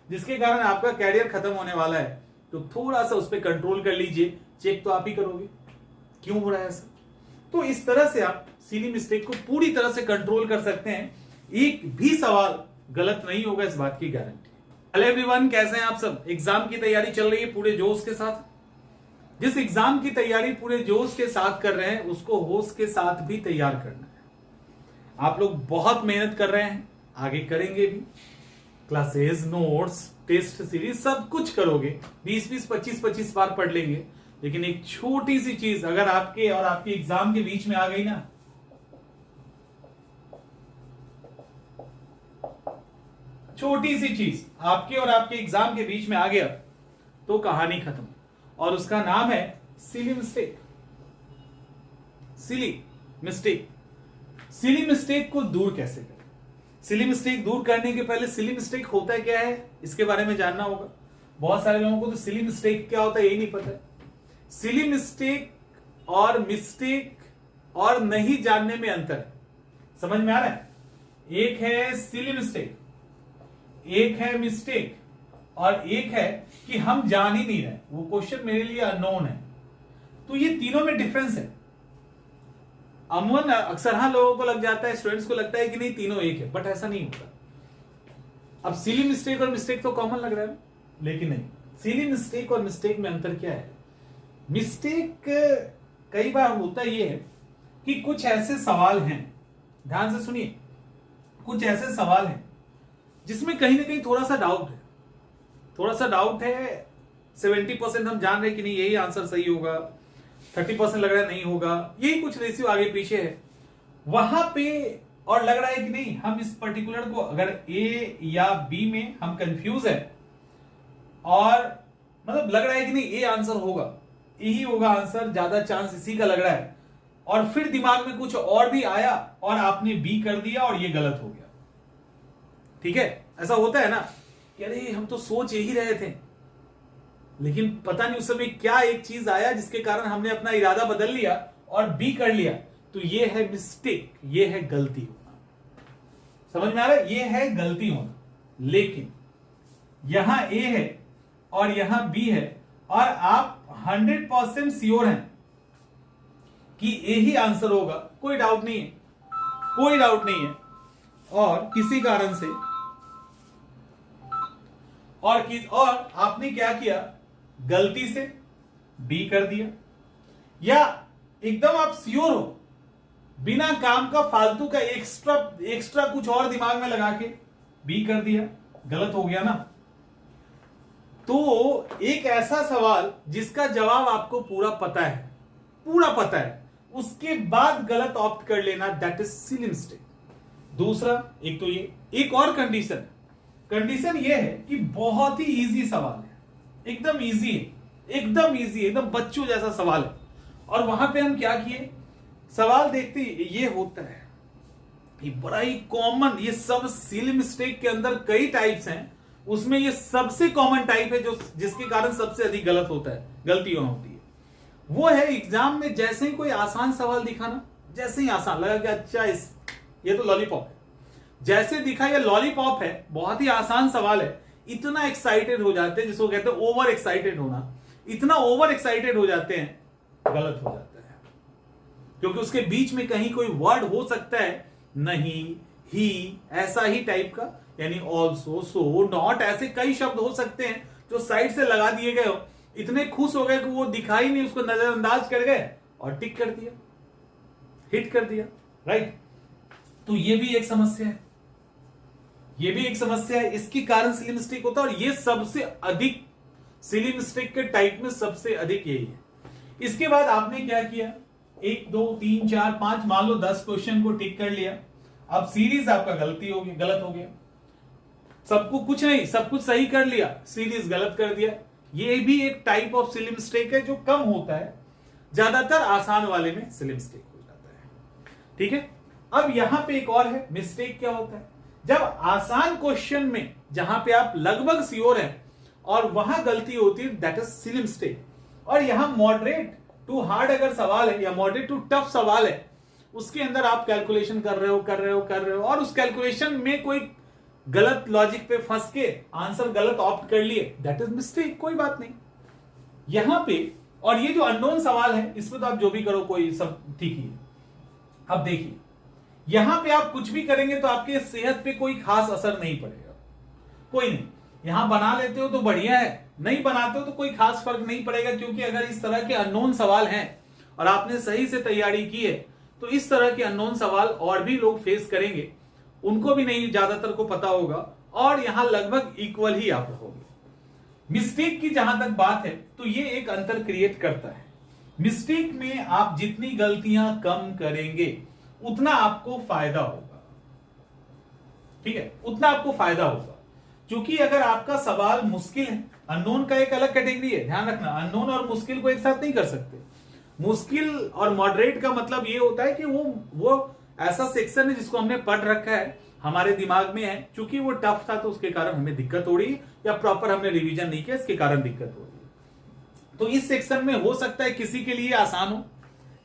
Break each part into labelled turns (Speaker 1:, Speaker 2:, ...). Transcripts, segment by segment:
Speaker 1: जिसके कारण आपका कैरियर खत्म होने वाला है, तो थोड़ा सा उस पर कंट्रोल कर लीजिए। चेक तो आप ही करोगे क्यों हो रहा है ऐसा। तो इस तरह से आप सिली मिस्टेक को पूरी तरह से कंट्रोल कर सकते हैं। एक भी सवाल गलत नहीं होगा, इस बात की गारंटी। हेलो एवरीवन, कैसे हैं आप सब। एग्जाम की तैयारी चल रही है पूरे जोश के साथ। जिस एग्जाम की तैयारी पूरे जोश के साथ कर रहे हैं, उसको होश के साथ भी तैयार करना है। आप लोग बहुत मेहनत कर रहे हैं, आगे करेंगे भी। क्लासेस, नोट्स, टेस्ट सीरीज सब कुछ करोगे, 20-20, 25-25 बार पढ़ लेंगे। लेकिन एक छोटी सी चीज अगर आपके और आपके एग्जाम के बीच में आ गई ना, छोटी सी चीज आपके और आपके एग्जाम के बीच में आ गया, तो कहानी खत्म। और उसका नाम है silly mistake. Silly mistake. Silly mistake को दूर कैसे करें। सिली मिस्टेक दूर करने के पहले सिली मिस्टेक होता है क्या है, इसके बारे में जानना होगा। बहुत सारे लोगों को तो सिली मिस्टेक क्या होता है यही नहीं पता है। सिली मिस्टेक और नहीं जानने में अंतर है। समझ में आ रहा है। एक है सिली मिस्टेक, एक है मिस्टेक, और एक है कि हम जान ही नहीं रहे, वो क्वेश्चन मेरे लिए अननोन है। तो ये तीनों में डिफरेंस है। अमूमन अक्सर लोगों को लग जाता है, स्टूडेंट्स को लगता है कि नहीं तीनों एक है, बट ऐसा नहीं होता। अब सिली मिस्टेक और मिस्टेक तो कॉमन लग रहा है, लेकिन नहीं। सिली मिस्टेक और मिस्टेक में अंतर क्या है। मिस्टेक कई बार होता ये है कि कुछ ऐसे सवाल हैं, ध्यान से सुनिए, कुछ ऐसे सवाल हैं जिसमें कहीं ना कहीं थोड़ा सा डाउट है। 70% हम जान रहे कि नहीं यही आंसर सही होगा, 30% लग रहा है नहीं होगा, यही कुछ रेशियो आगे पीछे है वहां पे। और लग रहा है कि नहीं हम इस पर्टिकुलर को अगर ए या बी में हम कंफ्यूज है, और मतलब लग रहा है कि नहीं ए आंसर होगा, यही होगा आंसर, ज्यादा चांस इसी का लग रहा है, और फिर दिमाग में कुछ और भी आया और आपने बी कर दिया और ये गलत हो गया। ठीक है, ऐसा होता है ना कि अरे हम तो सोच यही रहे थे, लेकिन पता नहीं उस समय क्या एक चीज आया जिसके कारण हमने अपना इरादा बदल लिया और बी कर लिया। तो ये है मिस्टेक, ये है गलती होना। समझ में आ रहा है, ये है गलती होना। लेकिन यहां ए है और यहां बी है, और आप 100% श्योर हैं कि ए ही आंसर होगा, कोई डाउट नहीं है, कोई डाउट नहीं है, और किसी कारण से और आपने क्या किया, गलती से बी कर दिया, या एकदम आप श्योर हो, बिना काम का फालतू का एक्स्ट्रा कुछ और दिमाग में लगा के बी कर दिया, गलत हो गया ना। तो एक ऐसा सवाल जिसका जवाब आपको पूरा पता है, उसके बाद गलत ऑप्ट कर लेना, दैट इज सिली मिस्टेक। दूसरा, एक तो ये, एक और कंडीशन ये है कि बहुत ही इजी सवाल है, एकदम इजी है, एकदम बच्चों जैसा सवाल है, और वहां पे हम क्या किए, सवाल देखते ये होता है, ये बड़ा ही कॉमन, ये सब सिली मिस्टेक के अंदर कई टाइप्स हैं, उसमें ये सबसे कॉमन टाइप है जो जिसके कारण सबसे अधिक गलत होता है, गलतियां होती है। वो है एग्जाम में जैसे ही कोई आसान सवाल दिखा ना, जैसे ही आसान लगा कि अच्छा ये तो लॉलीपॉप है, जैसे दिखा ये लॉलीपॉप है, बहुत ही आसान सवाल है, इतना एक्साइटेड हो जाते हैं, जिसको कहते हैं ओवर एक्साइटेड होना, इतना ओवर एक्साइटेड हो जाते हैं, गलत हो जाता है। क्योंकि उसके बीच में कहीं कोई वर्ड हो सकता है, नहीं, ही, ऐसा ही टाइप का, यानी ऑल्सो, सो, नॉट, ऐसे कई शब्द हो सकते हैं जो साइड से लगा दिए गए हो, इतने खुश हो गए कि वो दिखाई नहीं, उसको नजरअंदाज कर गए और टिक कर दिया, हिट कर दिया, राइट। तो ये भी एक समस्या है, इसके कारण सिली मिस्टेक होता है, और ये सबसे अधिक सिली मिस्टेक के टाइप में सबसे अधिक यही है। इसके बाद आपने क्या किया, 1 2 3 4 5 मान लो 10 क्वेश्चन को टिक कर लिया, अब सीरीज आपका गलत हो गया, सबको कुछ नहीं, सब कुछ सही कर लिया, सीरीज गलत कर दिया। ये भी एक टाइप ऑफ सिली मिस्टेक है जो कम होता है, ज्यादातर आसान वाले में सिली मिस्टेक हो जाता है। ठीक है, अब यहां पे एक और है, मिस्टेक क्या होता है, जब आसान क्वेश्चन में जहां पे आप लगभग श्योर हैं और वहां गलती होती है, दैट इज सिली मिस्टेक। और यहां मॉडरेट टू हार्ड अगर सवाल है या मॉडरेट टू टफ सवाल है, उसके अंदर आप कैलकुलेशन कर रहे हो और उस कैलकुलेशन में कोई गलत लॉजिक पे फंस के आंसर गलत ऑप्ट कर लिए, दैट इज मिस्टेक, कोई बात नहीं यहां पे। और ये जो अननोन सवाल है इसमें तो आप जो भी करो कोई सब ठीक ही है। अब देखिए यहां पे आप कुछ भी करेंगे तो आपके सेहत पे कोई खास असर नहीं पड़ेगा, कोई नहीं। यहां बना लेते हो तो बढ़िया है, नहीं बनाते हो तो कोई खास फर्क नहीं पड़ेगा, क्योंकि अगर इस तरह के अननोन सवाल हैं और आपने सही से तैयारी की है तो इस तरह के अननोन सवाल और भी लोग फेस करेंगे, उनको भी नहीं ज्यादातर को पता होगा, और यहां लगभग इक्वल ही आप रहोगे। मिस्टेक की जहां तक बात है तो ये एक अंतर क्रिएट करता है। मिस्टेक में आप जितनी गलतियां कम करेंगे उतना आपको फायदा होगा, ठीक है, उतना आपको फायदा होगा। क्योंकि अगर आपका सवाल मुश्किल है, अननोन का एक अलग कैटेगरी है, ध्यान रखना, अननोन और मुश्किल को एक साथ नहीं कर सकते। मुश्किल और मॉडरेट का मतलब ये होता है कि वो ऐसा सेक्शन है जिसको हमने पढ़ रखा है, हमारे दिमाग में है, क्योंकि वो टफ था तो उसके कारण हमें दिक्कत हो रही है, या प्रॉपर हमने रिवीजन नहीं किया इसके कारण दिक्कत हो रही है। तो इस सेक्शन में हो सकता है किसी के लिए आसान हो,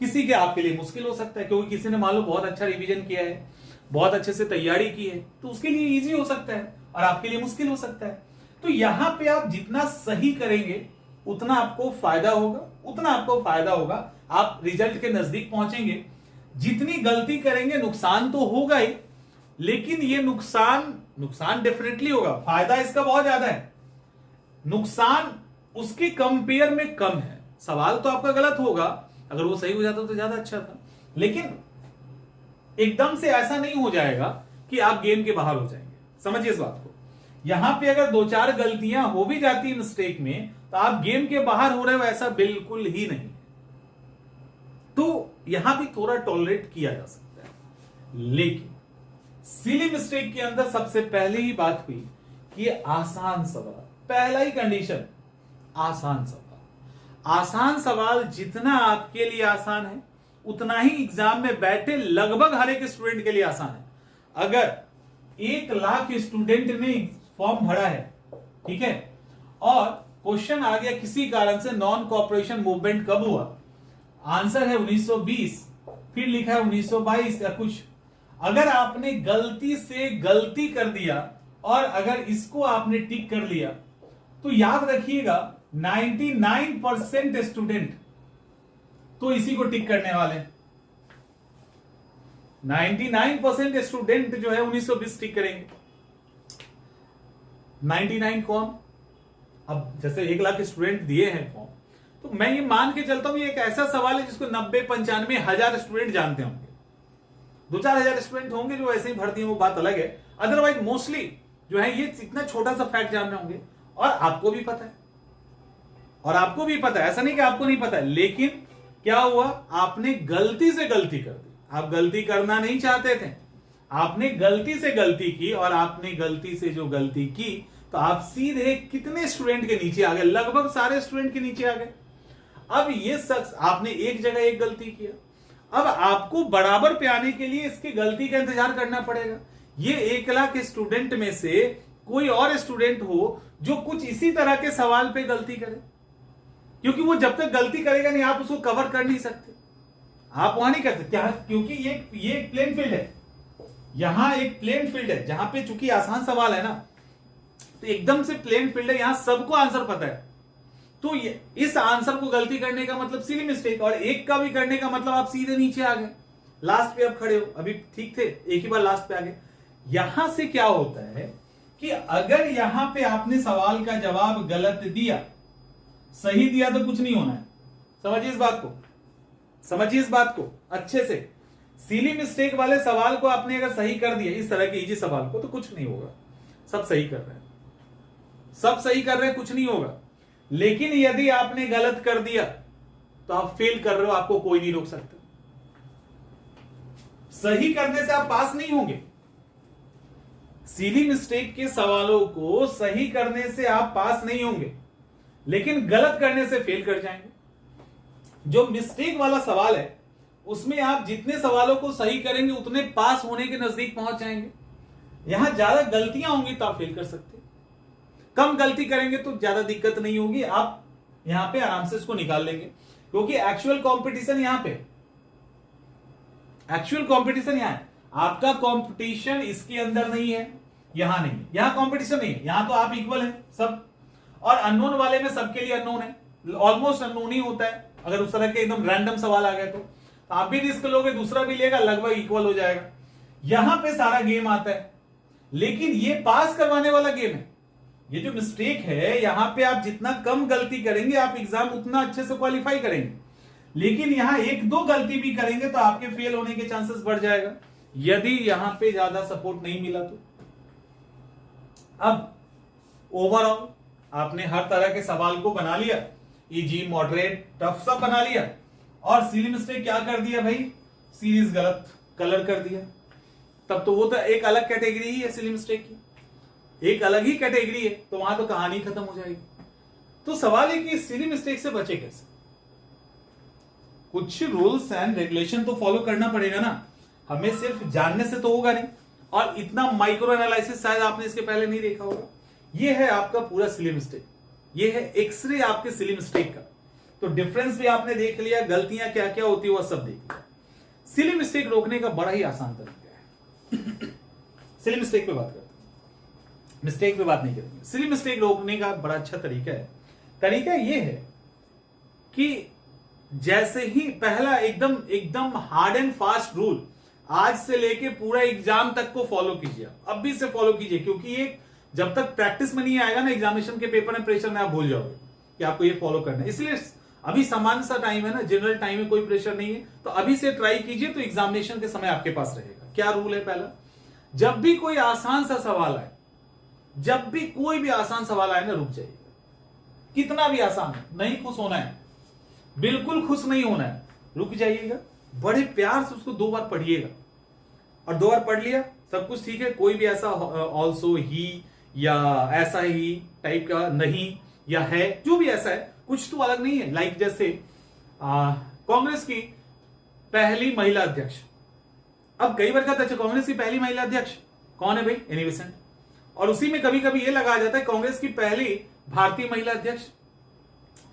Speaker 1: किसी के आपके लिए मुश्किल हो सकता है, क्योंकि किसी ने मान लो बहुत अच्छा रिवीजन किया है, बहुत अच्छे से तैयारी की है, तो उसके लिए इजी हो सकता है और आपके लिए मुश्किल हो सकता है। तो यहां पे आप जितना सही करेंगे उतना आपको फायदा होगा, उतना आपको फायदा होगा, आप रिजल्ट के नजदीक पहुंचेंगे। जितनी गलती करेंगे नुकसान तो होगा ही, लेकिन ये नुकसान डेफिनेटली होगा, फायदा इसका बहुत ज्यादा है, नुकसान उसके कंपेयर में कम है। सवाल तो आपका गलत होगा, अगर वो सही हो जाता तो ज्यादा अच्छा था, लेकिन एकदम से ऐसा नहीं हो जाएगा कि आप गेम के बाहर हो जाएंगे। समझिए इस बात को, यहां पे अगर 2-4 गलतियां हो भी जाती है मिस्टेक में तो आप गेम के बाहर हो रहे हो, ऐसा बिल्कुल ही नहीं। तो यहां भी थोड़ा टॉलरेट किया जा सकता है, लेकिन सिली मिस्टेक के अंदर सबसे पहले ही बात हुई कि आसान सवाल, पहला ही कंडीशन आसान सवाल। आसान सवाल जितना आपके लिए आसान है उतना ही एग्जाम में बैठे लगभग हर एक स्टूडेंट के लिए आसान है। अगर 1 लाख स्टूडेंट ने फॉर्म भरा है, ठीक है, और क्वेश्चन आ गया किसी कारण से नॉन कॉपरेशन मूवमेंट कब हुआ, आंसर है 1920, फिर लिखा है 1922 या कुछ, अगर आपने गलती से गलती कर दिया और अगर इसको आपने टिक कर लिया तो याद रखिएगा 99% स्टूडेंट तो इसी को टिक करने वाले हैं। 99% स्टूडेंट जो है 1920 टिक करेंगे। 99 कौन? अब जैसे 1 लाख स्टूडेंट दिए हैं फॉर्म, तो मैं ये मान के चलता हूं ये एक ऐसा सवाल है जिसको 90-95 हजार स्टूडेंट जानते होंगे। 2-4 हजार स्टूडेंट होंगे जो ऐसे ही भर्ती हैं, वो बात अलग है, अदरवाइज मोस्टली जो है ये इतना छोटा सा फैक्ट जान रहे होंगे। और आपको भी पता है, और आपको भी पता है, ऐसा नहीं कि आपको नहीं पता है, लेकिन क्या हुआ, आपने गलती से गलती कर दी। आप गलती करना नहीं चाहते थे, आपने गलती से गलती की, और आपने गलती से जो गलती की तो आप सीधे कितने स्टूडेंट के नीचे आ गए, लगभग सारे स्टूडेंट के नीचे आ गए। अब ये शख्स, आपने एक जगह एक गलती किया, अब आपको बराबर पे आने के लिए इसकी गलती का इंतजार करना पड़ेगा। ये 1 लाख स्टूडेंट में से कोई और स्टूडेंट हो जो कुछ इसी तरह के सवाल पे गलती करे, क्योंकि वो जब तक गलती करेगा नहीं आप उसको कवर कर नहीं सकते, आप वहां नहीं कर सकते, क्योंकि ये एक प्लेन फील्ड है, यहां एक प्लेन फील्ड है जहां पे चूंकि आसान सवाल है ना, तो एकदम से प्लेन फील्ड है, यहां सबको आंसर पता है। तो इस आंसर को गलती करने का मतलब सिली मिस्टेक, और एक का भी करने का मतलब आप सीधे नीचे आ गए, लास्ट पे अब खड़े हो, अभी ठीक थे एक ही बार लास्ट पे आ गए। यहां से क्या होता है कि अगर यहां पे आपने सवाल का जवाब गलत दिया, सही दिया तो कुछ नहीं होना है। समझिए इस बात को, समझिए इस बात को अच्छे से। सिली मिस्टेक वाले सवाल को आपने अगर सही कर दिया, इस तरह के इजी सवाल को, तो कुछ नहीं होगा, सब सही कर रहे हैं, सब सही कर रहे हैं, कुछ नहीं होगा। लेकिन यदि आपने गलत कर दिया तो आप फेल कर रहे हो, आपको कोई नहीं रोक सकता। सही करने से आप पास नहीं होंगे, सिली मिस्टेक के सवालों को सही करने से आप पास नहीं होंगे, लेकिन गलत करने से फेल कर जाएंगे। जो मिस्टेक वाला सवाल है उसमें आप जितने सवालों को सही करेंगे उतने पास होने के नजदीक पहुंच जाएंगे। यहां ज्यादा गलतियां होंगी तो आप फेल कर सकते हैं, कम गलती करेंगे तो ज्यादा दिक्कत नहीं होगी, आप यहां पे आराम से इसको निकाल लेंगे। क्योंकि एक्चुअल कंपटीशन यहां पे, एक्चुअल कंपटीशन यहां है, आपका कंपटीशन इसके अंदर नहीं है, यहां नहीं, यहां कंपटीशन नहीं है, यहां तो आप इक्वल हैं सब। और अननोन वाले में सबके लिए अननोन है, ऑलमोस्ट अननोन ही होता है। अगर उस तरह के एकदम रैंडम सवाल आ गए तो आप भी रिस्क लोगे, दूसरा भी लेगा, लगभग इक्वल हो जाएगा। यहां पे सारा गेम आता है, लेकिन ये पास करवाने वाला गेम है। ये जो मिस्टेक है, यहां पे आप जितना कम गलती करेंगे आप एग्जाम उतना अच्छे से क्वालिफाई करेंगे, लेकिन यहां एक दो गलती भी करेंगे तो आपके फेल होने के चांसेस बढ़ जाएगा, यदि यहां पे ज्यादा सपोर्ट नहीं मिला तो। अब ओवरऑल आपने हर तरह के सवाल को बना लिया, इजी, मॉडरेट, टफ सब बना लिया, और सिली मिस्टेक क्या कर दिया भाई, सीरीज गलत कलर कर दिया। तब तो वो तो एक अलग कैटेगरी ही है सिली मिस्टेक की, एक अलग ही कैटेगरी है, तो वहां तो कहानी खत्म हो जाएगी। तो सवाल है कि सिली मिस्टेक से बचे कैसे। कुछ रूल्स एंड रेगुलेशन तो फॉलो करना पड़ेगा ना, हमें सिर्फ जानने से तो होगा नहीं, और इतना माइक्रो एनालिसिस शायद आपने इसके पहले नहीं देखा होगा। ये है आपका पूरा सिली मिस्टेक, ये है एक्सरे आपके सिली मिस्टेक का। तो डिफरेंस भी आपने देख लिया, गलतियां क्या क्या होती है वह सब देख लिया। सिली मिस्टेक रोकने का बड़ा ही आसान तरीका है। सिली मिस्टेक पे बात करते हैं, मिस्टेक पे बात नहीं करेंगे। सिली मिस्टेक रोकने का बड़ा अच्छा तरीका है। तरीका ये है कि जैसे ही पहला एकदम एकदम हार्ड एंड फास्ट रूल आज से लेके पूरा एग्जाम तक को फॉलो कीजिए, अब भी से फॉलो कीजिए, क्योंकि ये जब तक प्रैक्टिस में नहीं आएगा ना, एग्जामिनेशन के पेपर में प्रेशर में आप भूल जाओगे कि आपको ये फॉलो करना है। इसलिए अभी सामान्य सा टाइम है ना, जनरल टाइम में कोई प्रेशर नहीं है, तो अभी से ट्राई कीजिए, तो एग्जामिनेशन के समय आपके पास रहेगा। क्या रूल है पहला, जब भी कोई आसान सा सवाल आए, जब भी कोई भी आसान सवाल आए ना, रुक जाइएगा, कितना भी आसान है, नहीं खुश होना है, बिल्कुल खुश नहीं होना है, रुक जाइएगा, बड़े प्यार से उसको 2 बार पढ़िएगा, और 2 बार पढ़ लिया, सब कुछ ठीक है, कोई भी ऐसा ऑल्सो, ही, या ऐसा ही टाइप का नहीं, या है, जो भी ऐसा है, कुछ तो अलग नहीं है। लाइक जैसे कांग्रेस की पहली महिला अध्यक्ष, अब कई बार कहता है कांग्रेस की पहली महिला अध्यक्ष कौन है भाई, एनी बेसेंट, और उसी में कभी कभी ये लगा जाता है कांग्रेस की पहली भारतीय महिला अध्यक्ष।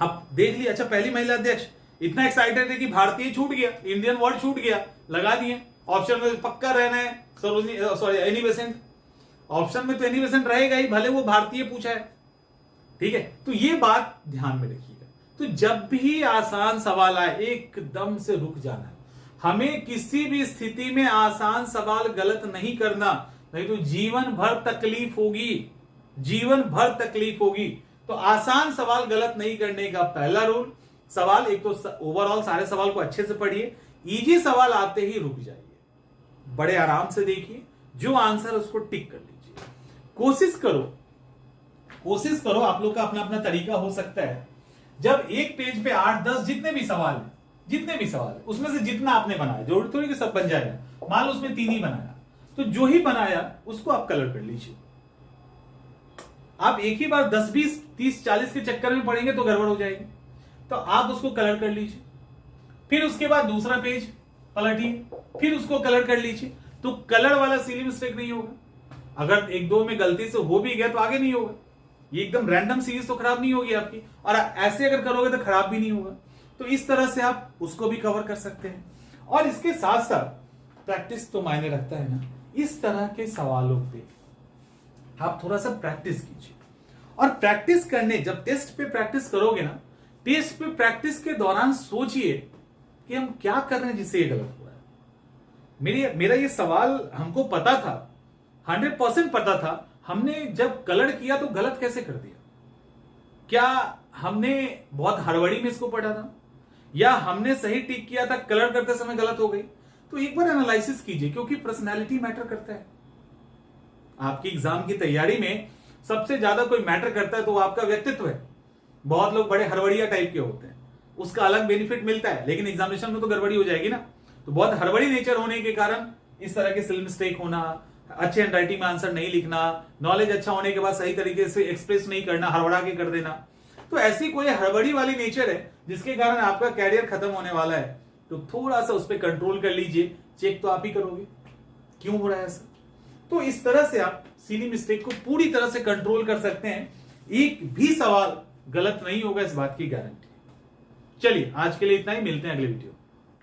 Speaker 1: अब देख लिया, अच्छा पहली महिला अध्यक्ष, इतना एक्साइटेड है कि भारतीय छूट गया, इंडियन वर्ड छूट गया, लगा दिए ऑप्शन में, पक्का रहना है सरोजनी, एनी बेसेंट, ऑप्शन में तो एनी बेसेंट रहेगा ही, भले वो भारतीय पूछा है, ठीक है। तो ये बात ध्यान में रखिएगा। तो जब भी आसान सवाल आए एकदम से रुक जाना है, हमें किसी भी स्थिति में आसान सवाल गलत नहीं करना, नहीं तो जीवन भर तकलीफ होगी, जीवन भर तकलीफ होगी। तो आसान सवाल गलत नहीं करने का पहला रूल, सवाल एक तो ओवरऑल सारे सवाल को अच्छे से पढ़िए, इजी सवाल आते ही रुक जाइए, बड़े आराम से देखिए, जो आंसर उसको टिक कर लीजिए। कोशिश करो, आप लोग का अपना अपना तरीका हो सकता है, जब एक पेज पे 8-10 जितने भी सवाल है उसमें से जितना आपने बनाया, जरूर थोड़ी कि सब बन जाएगा, मान लो उसमें 3 ही बनाया, तो जो ही बनाया उसको आप कलर कर लीजिए। आप एक ही बार 10, 20, 30, 40 के चक्कर में पढ़ेंगे तो गड़बड़ हो जाएगी, तो आप उसको कलर कर लीजिए। फिर उसके बाद दूसरा पेज पलटिए, फिर उसको कलर कर लीजिए, तो कलर वाला सिली मिस्टेक नहीं होगा। अगर 1-2 में गलती से हो भी गया तो आगे नहीं होगा, ये एकदम रैंडम सीरीज तो खराब नहीं होगी आपकी, और ऐसे अगर करोगे तो खराब भी नहीं होगा। तो इस तरह से आप उसको भी कवर कर सकते हैं, और इसके साथ साथ प्रैक्टिस तो मायने रखता है ना, इस तरह के सवालों पे आप थोड़ा सा प्रैक्टिस कीजिए। और प्रैक्टिस करने, जब टेस्ट पे प्रैक्टिस करोगे ना, टेस्ट पे प्रैक्टिस के दौरान सोचिए कि हम क्या कर रहे हैं जिससे ये गलत हो रहा है। मेरा ये सवाल हमको पता था, 100% पता था, हमने जब कलर किया तो गलत कैसे कर दिया, क्या हमने बहुत हड़बड़ी में इसको पढ़ा था, या हमने सही टिक किया था, कलर करते समय गलत हो गई। तो एक बार एनालिसिस कीजिए, क्योंकि पर्सनैलिटी मैटर करता है। आपकी एग्जाम की तैयारी में सबसे ज्यादा कोई मैटर करता है तो वो आपका व्यक्तित्व है। बहुत लोग बड़े हड़बड़िया टाइप के होते हैं, उसका अलग बेनिफिट मिलता है, लेकिन एग्जामिनेशन में तो गड़बड़ी हो जाएगी ना। तो बहुत हड़बड़ी नेचर होने के कारण इस तरह के सिल मिस्टेक होना, अच्छे हैंडराइटिंग में आंसर नहीं लिखना, नॉलेज अच्छा होने के बाद सही तरीके से एक्सप्रेस नहीं करना, हड़बड़ा के कर देना, तो ऐसी कोई हड़बड़ी वाली नेचर है जिसके कारण आपका कैरियर खत्म होने वाला है। तो थोड़ा सा उस पर कंट्रोल कर लीजिए, चेक तो आप ही करोगे क्यों हो रहा है ऐसा। तो इस तरह से आप सिली मिस्टेक को पूरी तरह से कंट्रोल कर सकते हैं, एक भी सवाल गलत नहीं होगा, इस बात की गारंटी। चलिए आज के लिए इतना ही, मिलते हैं अगले वीडियो।